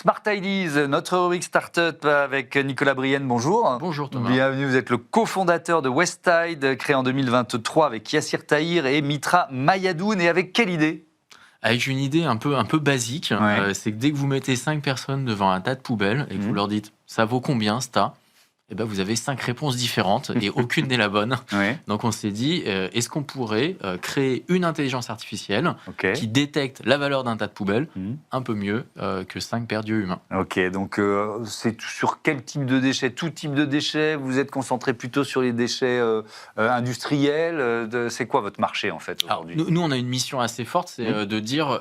Smart Ideas, notre rubrique Startup avec Nicolas Brienne, bonjour. Bonjour Thomas. Bienvenue, vous êtes le cofondateur de Westtide, créé en 2023 avec Yassir Tahir et Mitra Mayadoun. Et avec quelle idée ? Avec une idée un peu basique, c'est que dès que vous mettez 5 personnes devant un tas de poubelles et que vous leur dites « ça vaut combien ce tas ?» Eh ben, vous avez 5 réponses différentes et aucune n'est la bonne. Donc on s'est dit, est-ce qu'on pourrait créer une intelligence artificielle qui détecte la valeur d'un tas de poubelles un peu mieux que 5 paires d'yeux humains. Ok, donc c'est sur quel type de déchets ? Tout type de déchets ? Vous êtes concentré plutôt sur les déchets industriels ? C'est quoi votre marché en fait aujourd'hui ? Alors, nous, on a une mission assez forte, c'est de dire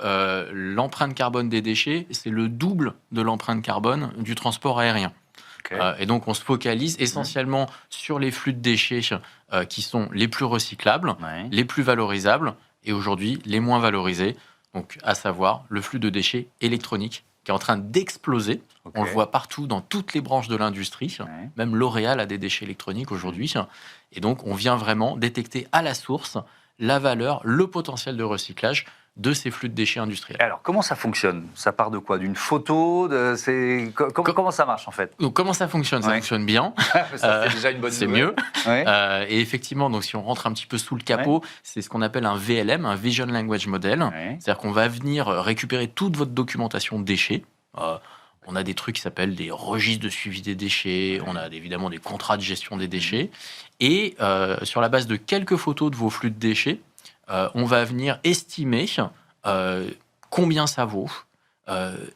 l'empreinte carbone des déchets, c'est le double de l'empreinte carbone du transport aérien. Et donc, on se focalise essentiellement sur les flux de déchets qui sont les plus recyclables, les plus valorisables et aujourd'hui les moins valorisés. Donc, à savoir le flux de déchets électroniques qui est en train d'exploser. On le voit partout dans toutes les branches de l'industrie. Même L'Oréal a des déchets électroniques aujourd'hui. Et donc, on vient vraiment détecter à la source la valeur, le potentiel de recyclage de ces flux de déchets industriels. Alors, comment ça fonctionne ? Ça part de quoi ? D'une photo ? Comment ça marche en fait ? Donc, comment ça fonctionne ? Ça fonctionne bien. Ça, c'est déjà une bonne nouvelle. C'est mieux. Et effectivement, donc, si on rentre un petit peu sous le capot, c'est ce qu'on appelle un VLM, un Vision Language Model. C'est-à-dire qu'on va venir récupérer toute votre documentation de déchets. On a des trucs qui s'appellent des registres de suivi des déchets. On a évidemment des contrats de gestion des déchets. Et sur la base de quelques photos de vos flux de déchets, on va venir estimer combien ça vaut,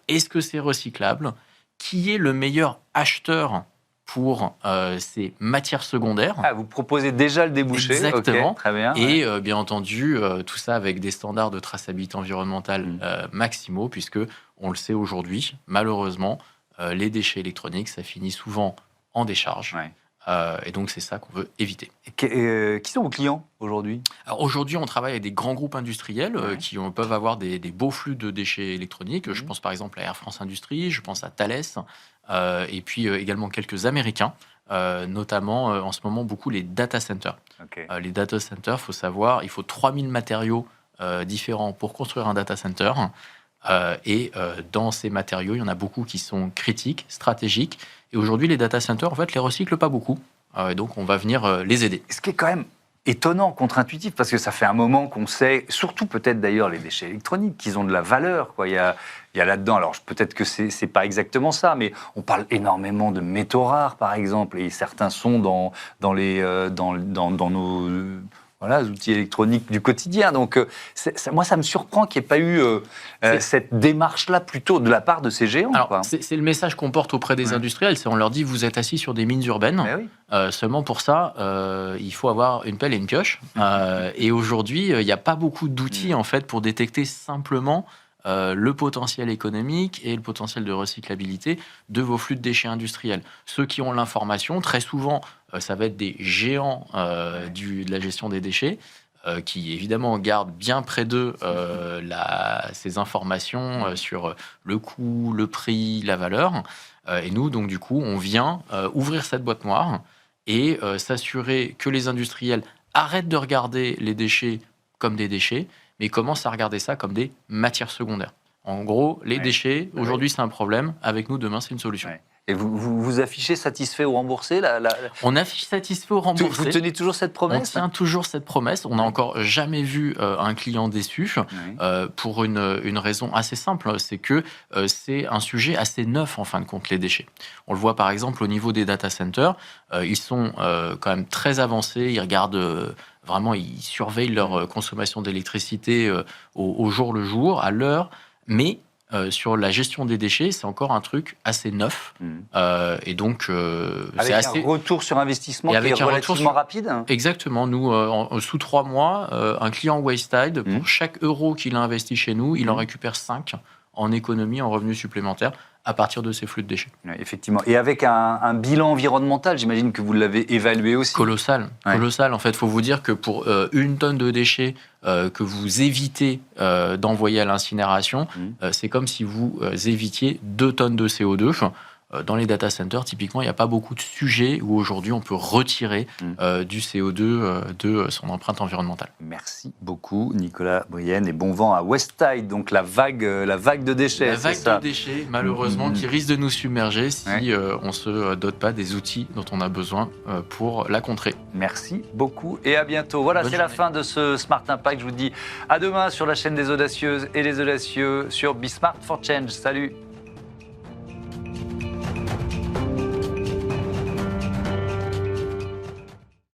est-ce que c'est recyclable, qui est le meilleur acheteur pour ces matières secondaires. Vous proposez déjà le débouché. Exactement. Très bien. Et bien entendu, tout ça avec des standards de traçabilité environnementale maximaux, puisque on le sait aujourd'hui, malheureusement, les déchets électroniques, ça finit souvent en décharge. Et donc, c'est ça qu'on veut éviter. Qui sont vos clients aujourd'hui ? Alors aujourd'hui, on travaille avec des grands groupes industriels qui peuvent avoir des beaux flux de déchets électroniques. Je pense par exemple à Air France Industrie, je pense à Thales, et puis également quelques Américains, notamment en ce moment beaucoup les data centers. Les data centers, il faut savoir, il faut 3000 matériaux différents pour construire un data center. Et dans ces matériaux, il y en a beaucoup qui sont critiques, stratégiques. Et aujourd'hui, les data centers, en fait, les recyclent pas beaucoup. Et donc, on va venir les aider. Ce qui est quand même étonnant, contre-intuitif, parce que ça fait un moment qu'on sait, surtout peut-être d'ailleurs les déchets électroniques, qu'ils ont de la valeur. Il y a là-dedans, alors peut-être que c'est pas exactement ça, mais on parle énormément de métaux rares, par exemple, et certains sont dans nos... outils électroniques du quotidien. Donc, moi, ça me surprend qu'il n'y ait pas eu cette démarche-là plutôt de la part de ces géants. Alors, c'est le message qu'on porte auprès des industriels. On leur dit, vous êtes assis sur des mines urbaines. Seulement pour ça, il faut avoir une pelle et une pioche. Et aujourd'hui, il n'y a pas beaucoup d'outils en fait, pour détecter simplement le potentiel économique et le potentiel de recyclabilité de vos flux de déchets industriels. Ceux qui ont l'information, très souvent, ça va être des géants de la gestion des déchets qui, évidemment, gardent bien près d'eux ces informations sur le coût, le prix, la valeur. Et nous, donc, du coup, on vient ouvrir cette boîte noire et s'assurer que les industriels arrêtent de regarder les déchets comme des déchets, mais commencent à regarder ça comme des matières secondaires. En gros, les déchets, aujourd'hui, c'est un problème. Avec nous, demain, c'est une solution. Et vous affichez satisfait ou remboursé On affiche satisfait ou remboursé. Vous tenez toujours cette promesse ? On tient toujours cette promesse. On n'a encore jamais vu un client déçu pour une raison assez simple. C'est que c'est un sujet assez neuf, en fin de compte, les déchets. On le voit, par exemple, au niveau des data centers. Ils sont quand même très avancés. Ils regardent... Vraiment, ils surveillent leur consommation d'électricité au jour le jour, à l'heure. Mais sur la gestion des déchets, c'est encore un truc assez neuf. Et donc, c'est assez... un retour sur investissement qui est relativement rapide. Exactement. Nous, sous 3 mois, un client Westtide, pour chaque euro qu'il a investi chez nous, il en récupère 5 en économie, en revenus supplémentaires, à partir de ces flux de déchets. Effectivement. Et avec un bilan environnemental, j'imagine que vous l'avez évalué aussi. Colossal. En fait, il faut vous dire que pour 1 tonne de déchets que vous évitez d'envoyer à l'incinération, c'est comme si vous évitiez 2 tonnes de CO2. Dans les data centers, typiquement, il n'y a pas beaucoup de sujets où aujourd'hui on peut retirer du CO2 de son empreinte environnementale. Merci beaucoup, Nicolas Brienne, et bon vent à Westtide, donc la vague de déchets. La vague de déchets, malheureusement, qui risque de nous submerger si on ne se dote pas des outils dont on a besoin pour la contrer. Merci beaucoup et à bientôt. Voilà, c'est la fin de ce Smart Impact. Je vous dis à demain sur la chaîne des audacieuses et les audacieux sur Be Smart for Change. Salut!